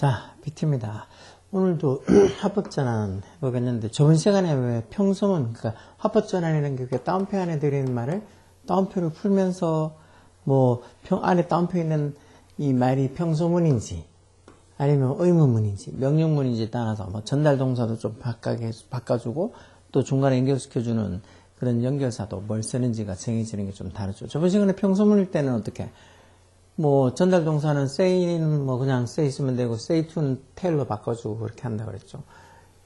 자, 비트입니다. 오늘도 화법전환 해보겠는데, 저번 시간에 왜 평소문, 그러니까 화법전환이라는 게 따옴표 안에 들어있는 말을 따옴표를 풀면서, 안에 따옴표 있는 이 말이 평소문인지, 아니면 의문문인지, 명령문인지 따라서, 전달 동사도 좀 바꿔주고, 또 중간에 연결시켜주는 그런 연결사도 뭘 쓰는지가 정해지는 게 좀 다르죠. 저번 시간에 평소문일 때는 어떻게, 전달 동사는 say는 그냥 say 쓰면 되고, say to는 tell로 바꿔주고 그렇게 한다 그랬죠.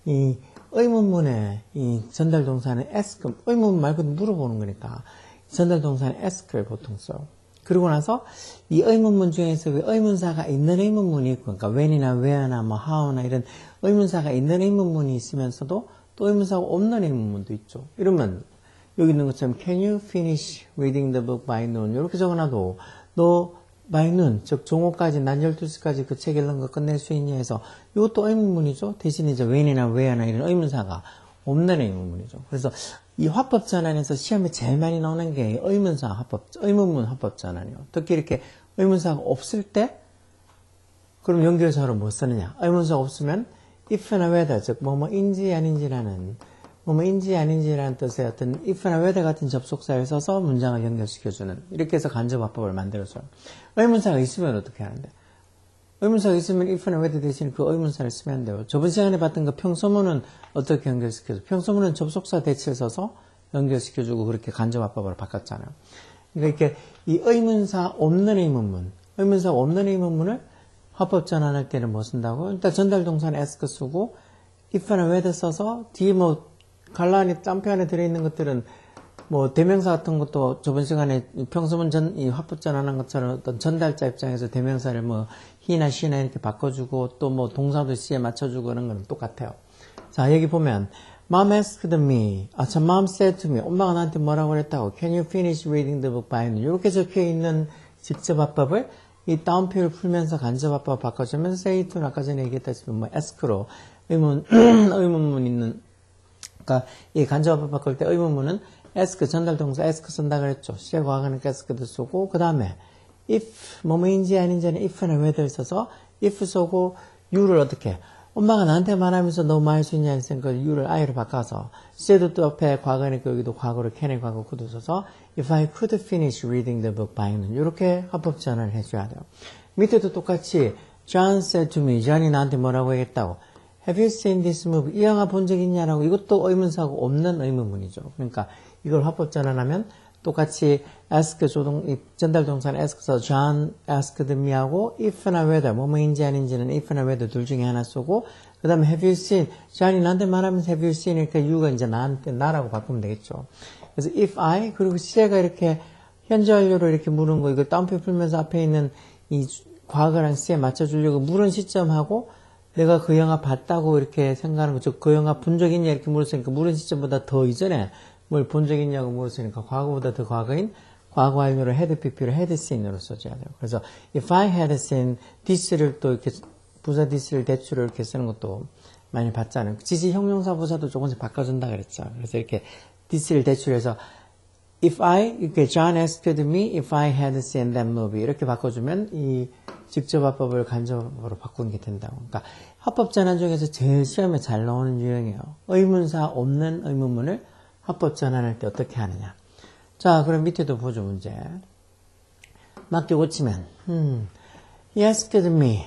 이 의문문에 이 전달 동사는 ask, 의문문 말고 물어보는 거니까, 전달 동사는 ask를 보통 써요. 그러고 나서 이 의문문 중에서 의문사가 있는 의문문이 있고, 그러니까 when이나 where나 how나 이런 의문사가 있는 의문문이 있으면서도 또 의문사가 없는 의문문도 있죠. 이러면 여기 있는 것처럼 can you finish reading the book by noon? 이렇게 적어놔도 너 by noon, 즉 종오까지 난 12시까지 그 책 읽는 거 끝낼 수 있냐 해서 이것도 의문문이죠. 대신 이제 when이나 where나 이런 의문사가 없는 의문문이죠. 그래서 이 화법 전환에서 시험에 제일 많이 나오는 게 의문사 화법, 의문문 화법 전환이에요. 특히 이렇게 의문사가 없을 때 그럼 연결사로 뭐 쓰느냐? 의문사가 없으면 if나 whether, 즉 뭐뭐인지 아닌지라는 뜻의 어떤 if나 whether 같은 접속사를 써서 문장을 연결시켜주는, 이렇게 해서 간접화법을 만들어줘요. 의문사가 있으면 어떻게 하는데? 의문사가 있으면 if나 whether 대신 그 의문사를 쓰면 안 돼요. 저번 시간에 봤던 그 평소문은 어떻게 연결시켜줘? 평소문은 접속사 대치를 써서 연결시켜주고 그렇게 간접화법으로 바꿨잖아요. 그러니까 이렇게 이 의문사 없는 의문문, 의문사 없는 의문문을 화법 전환할 때는 뭐 쓴다고? 일단 전달 동사는 ask 쓰고 if나 whether 써서 뒤에 갈라니 딴표 안에 들어있는 것들은 대명사 같은 것도 저번 시간에 평소문 이 화법 전환한 것처럼 어떤 전달자 입장에서 대명사를 he나 she나 이렇게 바꿔주고 또 동사도 she에 맞춰주고 그런 거는 똑같아요. 자, 여기 보면 Mom asked me, Mom said to me, 엄마가 나한테 뭐라고 그랬다고? Can you finish reading the book by noon? 이렇게 적혀 있는 직접 화법을 이 따옴표를 풀면서 간접화법 바꿔주면 say to는 아까 전에 얘기했다시피 ask로 의문문 있는, 그러니까 이 간접화법 바꿀 때 의문문은 ask, 전달 동사 ask 쓴다 그랬죠. 시제 과거니까 ask도 쓰고, 그 다음에 if 뭐뭐인지 아닌지는 if나 whether 써서 if 쓰고 you를 어떻게, 엄마가 나한테 말하면서 너 뭐 할 수 있냐 했으니까 you를 I로 바꿔서, 시제도 또 옆에 과거니까 여기도 과거로 can의 과거 could 써서 if I could finish reading the book by noon, 이렇게 화법 전환을 해줘야 돼요. 밑에도 똑같이 John said to me, John이 나한테 뭐라고 했다고? Have you seen this movie? 이 영화 본 적 있냐라고. 이것도 의문사가 없는 의문문이죠. 그러니까 이걸 화법 전환하면 똑같이 ask 전달 동사는 ask서 John asked me 하고 if나 whether 뭐뭐인지 아닌지는 if나 whether 둘 중에 하나 쓰고, 그 다음에 have you seen, John이 나한테 말하면서 have you seen 이렇게 you가 이제 나라고 바꾸면 되겠죠. 그래서 if I, 그리고 시제가 이렇게 현재 완료로 이렇게 물은 거, 이걸 따옴표 풀면서 앞에 있는 이 과거랑 시제에 맞춰주려고 물은 시점하고 내가 그 영화 봤다고 이렇게 생각하는 거죠. 그 영화 본 적 있냐 이렇게 물었으니까 물은 시점보다 더 이전에 뭘 본 적 있냐고 물었으니까 과거보다 더 과거인 과거 완료로 had pp를 had seen으로 써줘야 돼요. 그래서 if I had seen this를 또 이렇게 부사 this를 대추로 이렇게 쓰는 것도 많이 봤잖아요. 지시 형용사 부사도 조금씩 바꿔준다 그랬죠. 그래서 이렇게 this를 대추로 해서 if I, 이렇게 John asked me if I had seen that movie 이렇게 바꿔주면 이 직접 화법을 간접으로 바꾸는 게 된다고. 그러니까 화법 전환 중에서 제일 시험에 잘 나오는 유형이에요. 의문사 없는 의문문을 화법 전환할 때 어떻게 하느냐. 자, 그럼 밑에도 보죠, 문제. 맞게 고치면, he asked me,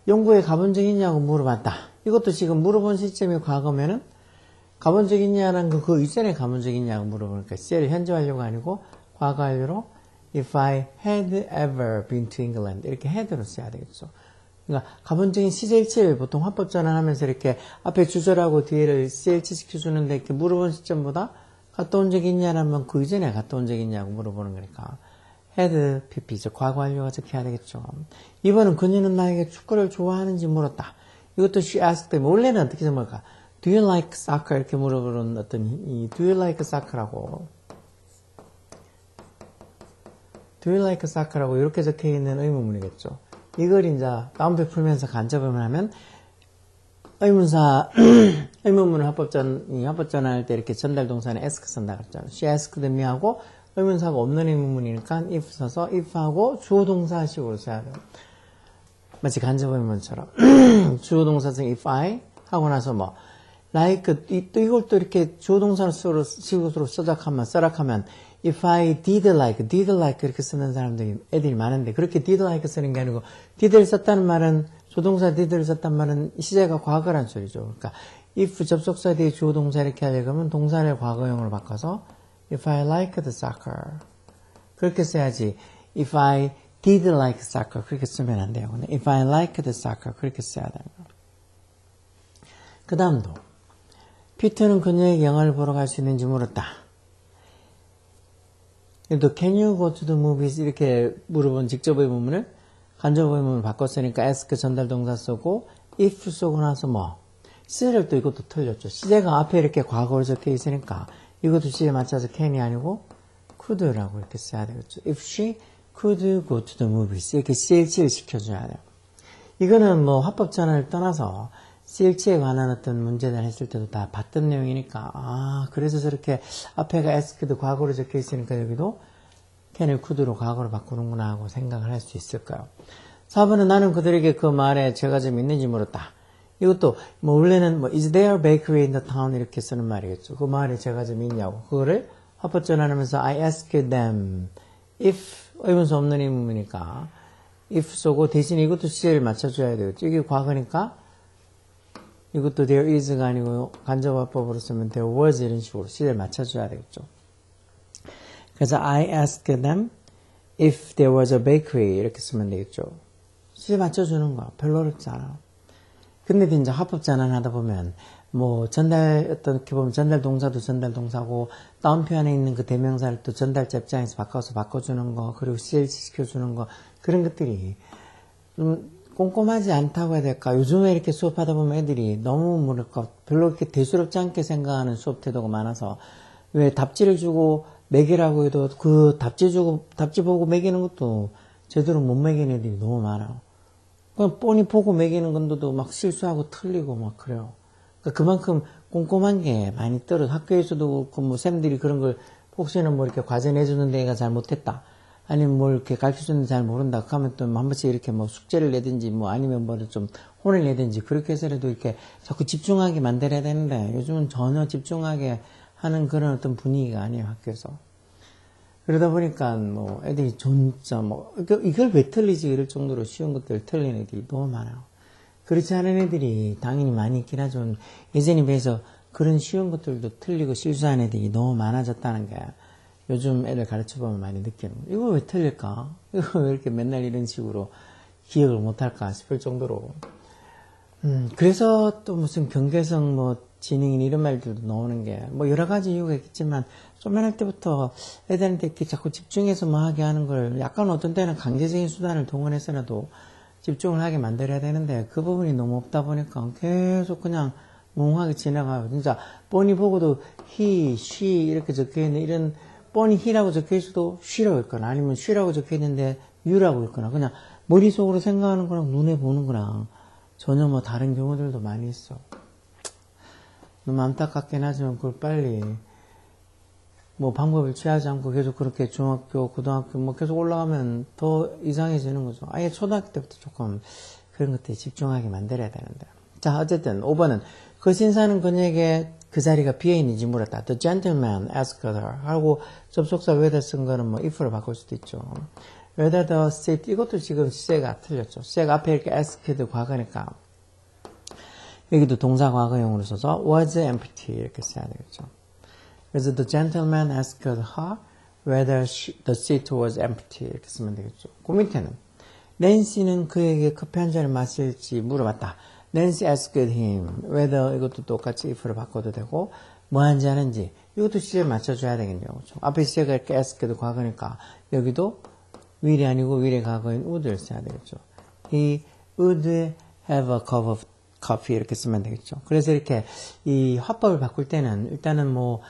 영국에 가본 적 있냐고 물어봤다. 이것도 지금 물어본 시점이 과거면은, 가본 적 있냐라는 그 이전에 가본 적 있냐고 물어보니까, CL 현재 완료가 아니고, 과거 완료로, if I had ever been to England. 이렇게 had로 써야 되겠죠. 그러니까, 가본 적인 시제일치를 보통 화법 전환하면서 이렇게 앞에 주절하고 뒤에를 CL치 시켜주는데, 이렇게 물어본 시점보다 갔다 온 적이 있냐라면 그 이전에 갔다 온 적이 있냐고 물어보는 거니까. had pp죠. 과거 완료가 적혀야 되겠죠. 2번은 그녀는 나에게 축구를 좋아하는지 물었다. 이것도 she asked. 원래는 어떻게 적을까? Do you like soccer? 이렇게 물어보는 어떤 이 do you like soccer라고 do you like soccer라고 이렇게 적혀 있는 의문문이겠죠. 이걸 이제 따옴표 풀면서 간접을 하면 의문사 의문문을 화법 전환할 때 이렇게 전달 동사는 ask 쓴다 그랬잖아요. She asked me 하고 의문사가 없는 의문문이니까 if 써서 if하고 주어 동사식으로 써야 돼요. 마치 간접 의문처럼 주어 동사성 if I 하고 나서 뭐 like 또 이걸 또 이렇게 주어 동사식으로 써작하면 if I did like 이렇게 쓰는 사람들이 애들이 많은데 그렇게 did like 쓰는 게 아니고 did를 썼다는 말은 조동사 did를 썼다는 말은 시제가 과거란 소리죠. 그러니까 if 접속사 뒤에 주어 동사 이렇게 하려고 하면 동사를 과거형으로 바꿔서 if I liked soccer 그렇게 써야지 if I did like soccer 그렇게 쓰면 안 돼요. 근데 if I liked soccer 그렇게 써야 되는 거예요. 그 다음도 피터는 그녀에게 영화를 보러 갈 수 있는지 물었다. 또 can you go to the movies 이렇게 물어본 직접 의문문을 간접 의문문을 바꿨으니까 ask 전달 동사 쓰고 if 쓰고 나서 뭐 C를 또 이것도 틀렸죠. 시제가 앞에 이렇게 과거로 적혀 있으니까 이것도 C에 맞춰서 can이 아니고 could라고 이렇게 써야 되겠죠. If she could go to the movies 이렇게 CLC를 시켜줘야 돼요. 이거는 뭐 화법 전환을 떠나서 CLC에 관한 어떤 문제를 했을 때도 다 봤던 내용이니까 그래서 저렇게 앞에가 asked 과거로 적혀 있으니까 여기도 can을 could로 과거로 바꾸는구나 하고 생각을 할 수 있을까요? 4번은 나는 그들에게 그 말에 제가 좀 있는지 물었다. 이것도 뭐 원래는 뭐 is there a bakery in the town 이렇게 쓰는 말이겠죠. 그 말에 제가 좀 있냐고. 그거를 화법 전환하면서 I asked them if 의문사 없는 의문이니까 if 쓰고 대신 이것도 C를 맞춰줘야 되겠죠. 이게 과거니까 이것도 there is가 아니고 간접화법으로 쓰면 there was 이런 식으로 C를 맞춰줘야 되겠죠. 그래서 I asked them if there was a bakery 이렇게 쓰면 되겠죠. C 맞춰주는 거 별로 어렵지 않아. 근데 이제 화법 전환하다 보면 뭐 어떻게 보면 전달 동사도 전달 동사고 다운표 안에 있는 그 대명사를 또 전달자 입장에서 바꿔주는 거 그리고 CLC 시켜주는 거 그런 것들이 좀 꼼꼼하지 않다고 해야 될까. 요즘에 이렇게 수업하다 보면 애들이 너무 뭐랄까 별로 그렇게 대수롭지 않게 생각하는 수업 태도가 많아서 왜 답지를 주고 매기라고 해도 그 답지 보고 매기는 것도 제대로 못 매기는 애들이 너무 많아요. 그냥 뻔히 보고 매기는 건데도 막 실수하고 틀리고 막 그래요. 그러니까 그만큼 꼼꼼한 게 많이 떨어져. 학교에서도 그렇고 뭐 쌤들이 그런 걸 혹시나 뭐 이렇게 과제 내주는 데가 잘 못했다. 아니면 뭘 이렇게 가르쳐주는데 잘 모른다. 그러면 또 한 번씩 이렇게 뭐 숙제를 내든지 뭐 아니면 뭐를 좀 혼을 내든지 그렇게 해서라도 이렇게 자꾸 집중하게 만들어야 되는데 요즘은 전혀 집중하게 하는 그런 어떤 분위기가 아니에요, 학교에서. 그러다 보니까 뭐 애들이 진짜 뭐 이걸 왜 틀리지 이럴 정도로 쉬운 것들 틀리는 애들이 너무 많아요. 그렇지 않은 애들이 당연히 많이 있긴 하지만 예전에 비해서 그런 쉬운 것들도 틀리고 실수하는 애들이 너무 많아졌다는 게 요즘 애들 가르쳐보면 많이 느끼는 거예요. 이거 왜 틀릴까? 이거 왜 이렇게 맨날 이런 식으로 기억을 못할까 싶을 정도로 그래서 또 무슨 경계성 뭐 지능인 이런 말들도 나오는 게 뭐 여러 가지 이유가 있겠지만 좀만할 때부터 애들한테 이렇게 자꾸 집중해서 뭐 하게 하는 걸 약간 어떤 때는 강제적인 수단을 동원해서라도 집중을 하게 만들어야 되는데 그 부분이 너무 없다 보니까 계속 그냥 멍하게 지나가요. 진짜 뻔히 보고도 he, she 이렇게 적혀있는 이런 뻔히 he라고 적혀있어도 she라고 있거나 아니면 she라고 적혀있는데 you라고 있거나 그냥 머릿속으로 생각하는 거랑 눈에 보는 거랑 전혀 뭐 다른 경우들도 많이 있어. 너무 안타깝긴 하지만 그걸 빨리 뭐 방법을 취하지 않고 계속 그렇게 중학교, 고등학교 뭐 계속 올라가면 더 이상해지는 거죠. 아예 초등학교 때부터 조금 그런 것들에 집중하게 만들어야 되는데. 자, 어쨌든 5번은 그 신사는 그녀에게 그 자리가 비어있는지 물었다. The gentleman asked her 하고 접속사 whether 쓴 거는 뭐 if로 바꿀 수도 있죠. whether the seat 이것도 지금 시제가 틀렸죠. 시제가 앞에 이렇게 asked 과거니까 여기도 동사 과거형으로 써서 was empty 이렇게 써야 되겠죠. 그래서 the gentleman asked her whether the seat was empty 이렇게 쓰면 되겠죠. 그 밑에는 낸시는 그에게 커피 한 잔을 마실지 물어봤다. Nancy asked him whether 이것도 똑같이 if로 바꿔도 되고 뭐 한지 하는지 이것도 시제에 맞춰줘야 되겠네요. 그렇죠? 앞에 시제가 이렇게 asked 과거니까 여기도 will이 아니고 will의 과거인 would를 써야 되겠죠. He would have a cup of coffee 이렇게 쓰면 되겠죠. 그래서 이렇게 이 화법을 바꿀 때는 일단은 뭐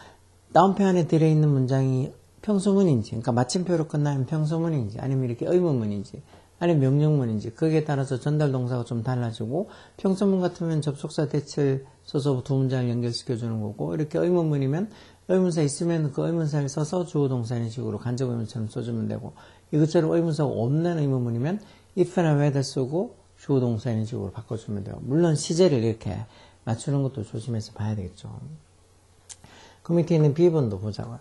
다운표 안에 들어있는 문장이 평소문인지 그러니까 마침표로 끝나는 평소문인지 아니면 이렇게 의문문인지 아니면 명령문인지 거기에 따라서 전달 동사가 좀 달라지고 평소문 같으면 접속사 대체를 써서 두 문장을 연결시켜주는 거고 이렇게 의문문이면 의문사 있으면 그 의문사를 써서 주어 동사 이런 식으로 간접 의문처럼 써주면 되고 이것처럼 의문사가 없는 의문문이면 if나 whether 쓰고 주어 동사 이런 식으로 바꿔주면 돼요. 물론 시제를 이렇게 맞추는 것도 조심해서 봐야 되겠죠. 그 밑에 있는 B번도 보자고요.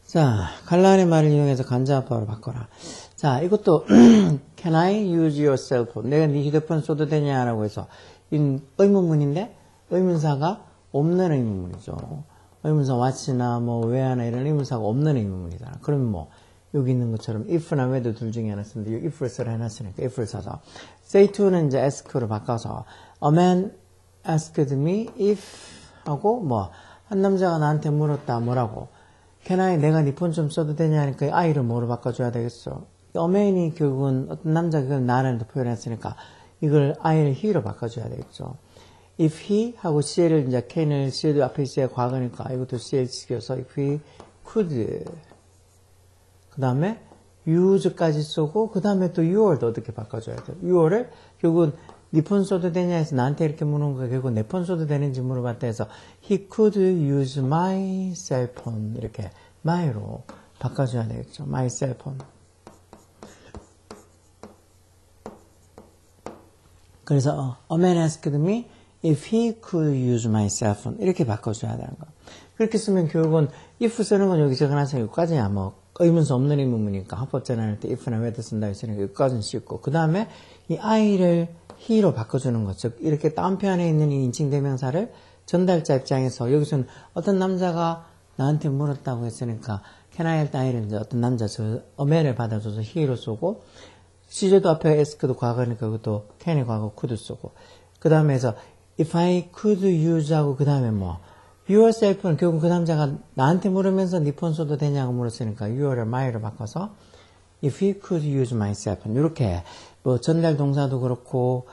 자, 갈라의 말을 이용해서 간접합법으로 바꿔라. 자, 이것도 Can I use your cell phone? 내가 네 휴대폰 써도 되냐라고 해서 의문문인데 의문사가 없는 의문문이죠. 의문사 what나 뭐 where나 이런 의문사가 없는 의문문이잖아. 그러면 뭐 여기 있는 것처럼 if나 whether 둘 중에 하나 쓰는데 이 if를 써라 해놨으니까 if를 써서 say to는 이제 ask로 바꿔서 a man asked me if 하고 뭐 한 남자가 나한테 물었다 뭐라고 Can I 내가 네 폰 좀 써도 되냐 하니까 I를 뭐로 바꿔줘야 되겠어. a man이 결국은 어떤 남자가 나를 표현했으니까 이걸 I를 he로 바꿔줘야 되겠죠. if he 하고 CL을 이제 can을 CL도 앞에 있어야 과거니까 이것도 CL 시켜서 if he could 그 다음에 use까지 쓰고 그 다음에 또 your도 어떻게 바꿔줘야 돼요. your을 결국은 네 폰 써도 되냐 해서 나한테 이렇게 물은 거 결국 내 폰 써도 되는지 물어봤다 해서 he could use my cell phone 이렇게 my로 바꿔줘야 되겠죠. my cell phone. 그래서 a man asked me if he could use my cell phone 이렇게 바꿔줘야 되는 거. 그렇게 쓰면 결국은 if 쓰는 건 여기 적어놔서 여기까지야 뭐 의문사 없는 의문문이니까 합법전환할 때 if나 whether 쓴다 했으니까 여기까지는 쉽고 그 다음에 이 I를 he로 바꿔주는 것. 즉 이렇게 다운표현에 있는 이 인칭대명사를 전달자 입장에서 여기서는 어떤 남자가 나한테 물었다고 했으니까 can I 할 때 I를 이제 어떤 남자 저 어맨을 받아줘서 he로 쓰고 시제도 앞에 ask도 과거니까 그것도 can이 과거 could 쓰고 그 다음에 해서 if I could use 하고 그 다음에 뭐 your cell phone 결국 그 남자가 나한테 물으면서 네 폰 써도 되냐고 물었으니까 your를 my로 바꿔서 if he could use my cell phone 이렇게 뭐 전달 동사도 그렇고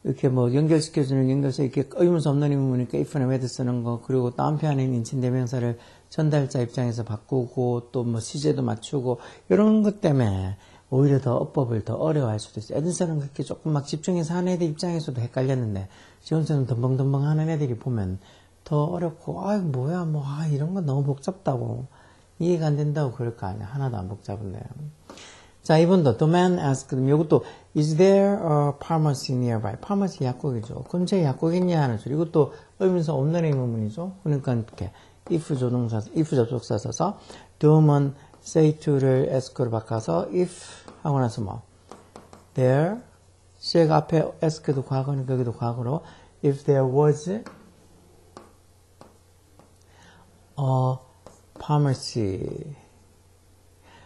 이렇게 뭐 연결시켜주는 연결서 이렇게 의문사 없는 의문이니까 if나 whether 쓰는 거 그리고 다운표현에 있는 인칭대명사를 전달자 입장에서 바꾸고 또 뭐 시제도 맞추고 이런 것 때문에 오히려 더 어법을 더 어려워할 수도 있어요. 에든서는 그렇게 조금 막 집중해서 하는 애들 입장에서도 헷갈렸는데 지금처럼 덤벙덤벙 하는 애들이 보면 더 어렵고 아 뭐야 뭐 이런 건 너무 복잡다고 이해가 안 된다고 그럴 거 아니야. 하나도 안 복잡한데요. 자, 이번도 the man asked me 이것도 is there a pharmacy nearby? pharmacy 약국이죠. 근처에 약국 있냐 하는 소리. 이것도 의문사 없는 의문문이죠. 그러니까 이렇게 if 조동사, if 접속사 써서 do면 say to를 ask로 바꿔서 if 하고 나서 뭐 there 시가 앞에 ask도 과거니까 여기도 과거로 if there was a pharmacy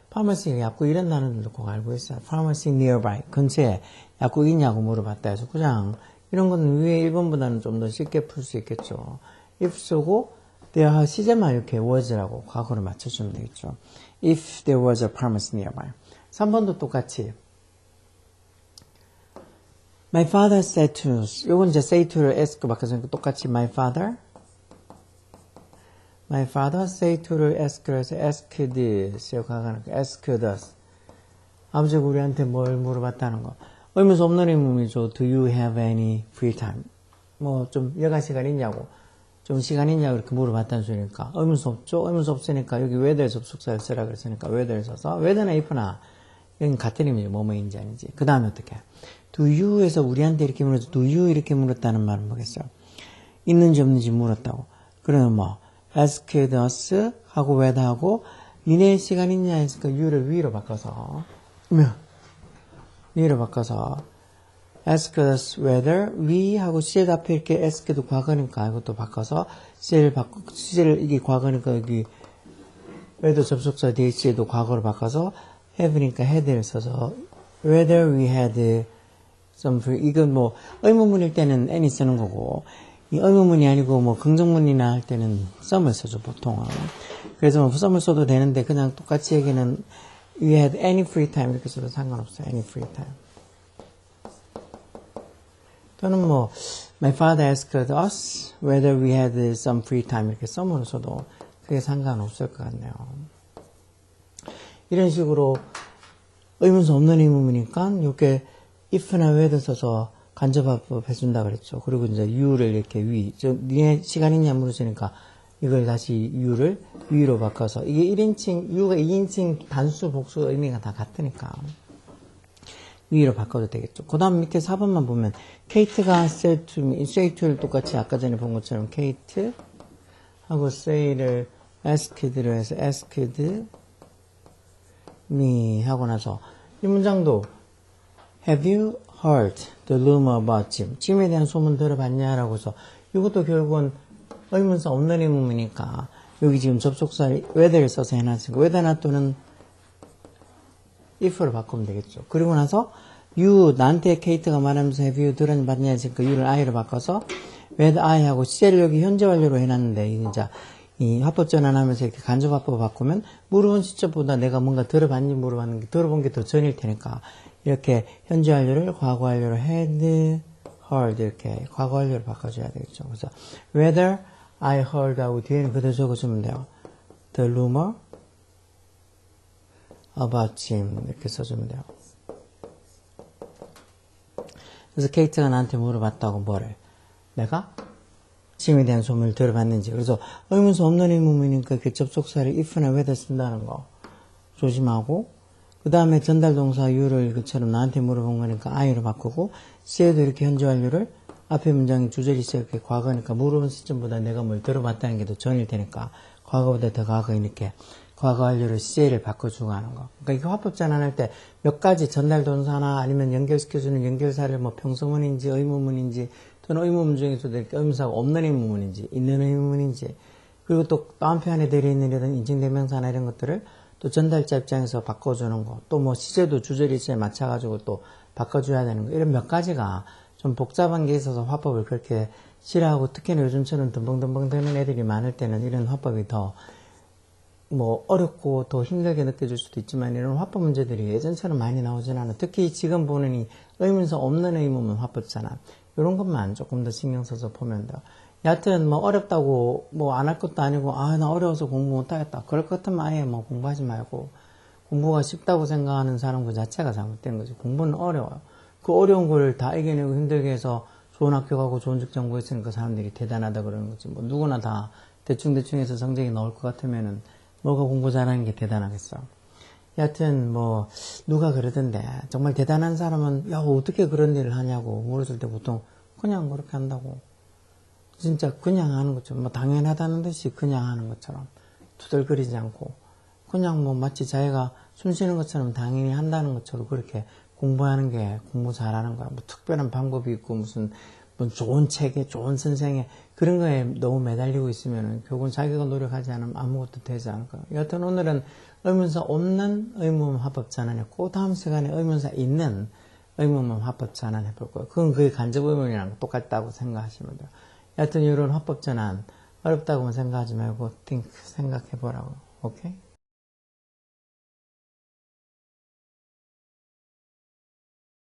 파마시 약국 이런 단어들도 꼭 알고 있어요. pharmacy nearby 근처에 약국 있냐고 물어봤다 해서 그냥 이런 건 위에 1번보다는 좀 더 쉽게 풀 수 있겠죠. if 쓰고 there 시제만 이렇게 was라고 과거로 맞춰주면 되겠죠. if there was a pharmacy nearby. 3번도 똑같이 my father said to us 요건 이제 say to를 ask 바꿔서 똑같이 my father say to를 ask를 해서 asked us 아버지가 우리한테 뭘 물어봤다는 거 의문사 없는 의문이죠. do you have any free time 뭐 좀 여가 시간 있냐고 좀 시간 있냐고 이렇게 물어봤다는 소리니까 의문사 없죠. 의문사 없으니까 여기 whether 접속사를 쓰라 그랬으니까 whether를 써서 whether나 if나 이건 같은 의미죠. 뭐뭐인지 아닌지. 그 다음에 어떻게 do you에서 우리한테 이렇게 물어서 do you 이렇게 물었다는 말은 뭐겠어요. 있는지 없는지 물었다고. 그러면 뭐 asked us 하고 whether 하고 니네 시간 있냐 했으니까 you를 위로 바꿔서 위로 바꿔서 asked us whether we 하고 CL 앞에 이렇게 asked도 과거니까 이것도 바꿔서 CL 이게 과거니까 여기 whether 접속사 DH에도 과거로 바꿔서 have니까 had를 써서 whether we had some free 이건 뭐 의문문일 때는 any 쓰는 거고 이 의문문이 아니고 뭐 긍정문이나 할 때는 some을 쓰죠 보통은. 그래서 뭐 some을 써도 되는데 그냥 똑같이 얘기는 we had any free time 이렇게 써도 상관없어요. any free time. 또는 뭐 my father asked us whether we had some free time 이렇게 some으로 써도 그게 상관없을 것 같네요. 이런 식으로 의문사 없는 의문이니까 이렇게 if나 whether 써서 간접합법 해준다 그랬죠. 그리고 이제 you를 이렇게 니네 시간 있냐 물으시니까 이걸 다시 you를 위로 바꿔서 이게 1인칭, U가 2인칭 단수, 복수 의미가 다 같으니까 위로 바꿔도 되겠죠. 그 다음 밑에 4번만 보면 Kate가 said to me, say to를 똑같이 아까 전에 본 것처럼 Kate 하고 say를 asked로 해서 asked me 하고 나서 이 문장도 Have you heard the rumor about Jim? 짐에 대한 소문 들어봤냐? 라고 해서 이것도 결국은 의문사 없는 의문이니까 여기 지금 접속사를 whether를 써서 해놨으니까 whether not 또는 if로 바꾸면 되겠죠. 그리고 나서 you 나한테 케이트가 말하면서 have you 들어봤냐 했으니까 you를 I로 바꿔서 whether I 하고 C를 여기 현재 완료로 해놨는데 이제 이 합법 전환하면서 이렇게 간접 합법 바꾸면 물어본 시점보다 내가 뭔가 들어봤니 물어봤는 게 들어본 게 더 전일 테니까 이렇게 현재 완료를 과거 완료로 had heard 이렇게 과거 완료로 바꿔줘야 되겠죠. 그래서 whether I heard 하고 뒤에는 그대로 적어주면 돼요. The rumor about Jim 이렇게 써주면 돼요. 그래서 케이트가 나한테 물어봤다고 뭐를 내가 짐에 대한 소문을 들어봤는지. 그래서 의문사 없는 의문이니까 그 접속사를 if나 whether 쓴다는 거 조심하고 그 다음에 전달 동사 you를 그처럼 나한테 물어본 거니까 I로 바꾸고 C에도 이렇게 현재 완료를 앞에 문장이 주절이 있어요. 이렇게 과거니까 물어본 시점보다 내가 뭘 들어봤다는 게 더 전일 테니까 과거보다 더 과거 이렇게 과거 완료를 C를 바꿔주고 하는 거. 그러니까 이거 화법 전환할 때 몇 가지 전달 동사나 아니면 연결시켜주는 연결사를 뭐 평서문인지 의문문인지 또는 의문문 중에서도 이렇게 의문사가 없는 의문문인지 있는 의문문인지 그리고 또 다음 표현에 들어있는 이런 인칭대명사나 이런 것들을 또 전달자 입장에서 바꿔주는 거 또 뭐 시제도 주절이 있어야 맞춰가지고 또 바꿔줘야 되는 거 이런 몇 가지가 좀 복잡한 게 있어서 화법을 그렇게 싫어하고 특히나 요즘처럼 덤벙덤벙 되는 애들이 많을 때는 이런 화법이 더 뭐 어렵고 더 힘들게 느껴질 수도 있지만 이런 화법 문제들이 예전처럼 많이 나오진 않아. 특히 지금 보는 이 의문사 없는 의문문 화법잖아. 이런 것만 조금 더 신경 써서 보면 돼요. 여하튼 뭐 어렵다고 뭐 안 할 것도 아니고 아 나 어려워서 공부 못하겠다. 그럴 것 같으면 아예 뭐 공부하지 말고 공부가 쉽다고 생각하는 사람 그 자체가 잘못된 거지. 공부는 어려워요. 그 어려운 걸 다 이겨내고 힘들게 해서 좋은 학교 가고 좋은 직장 구했으니까 사람들이 대단하다 그러는 거지. 뭐 누구나 다 대충대충 해서 성적이 나올 것 같으면은 뭐가 공부 잘하는 게 대단하겠어. 여하튼 뭐 누가 그러던데 정말 대단한 사람은 야 어떻게 그런 일을 하냐고 물었을 때 보통 그냥 그렇게 한다고. 진짜 그냥 하는 것처럼 뭐 당연하다는 듯이 그냥 하는 것처럼 투덜거리지 않고 그냥 뭐 마치 자기가 숨 쉬는 것처럼 당연히 한다는 것처럼 그렇게 공부하는 게 공부 잘하는 거야. 뭐 특별한 방법이 있고 무슨 뭐 좋은 책에 좋은 선생에 그런 거에 너무 매달리고 있으면은 결국은 자기가 노력하지 않으면 아무것도 되지 않을 거야. 여하튼 오늘은 의문사 없는 의문문 화법 전환 그 다음 시간에 의문사 있는 의문문 화법 전환 해볼 거예요. 그건 그게 간접 의문이랑 똑같다고 생각하시면 돼요. 여하튼 이런 화법 전환 어렵다고만 생각하지 말고 think 생각해 보라고. 오케이?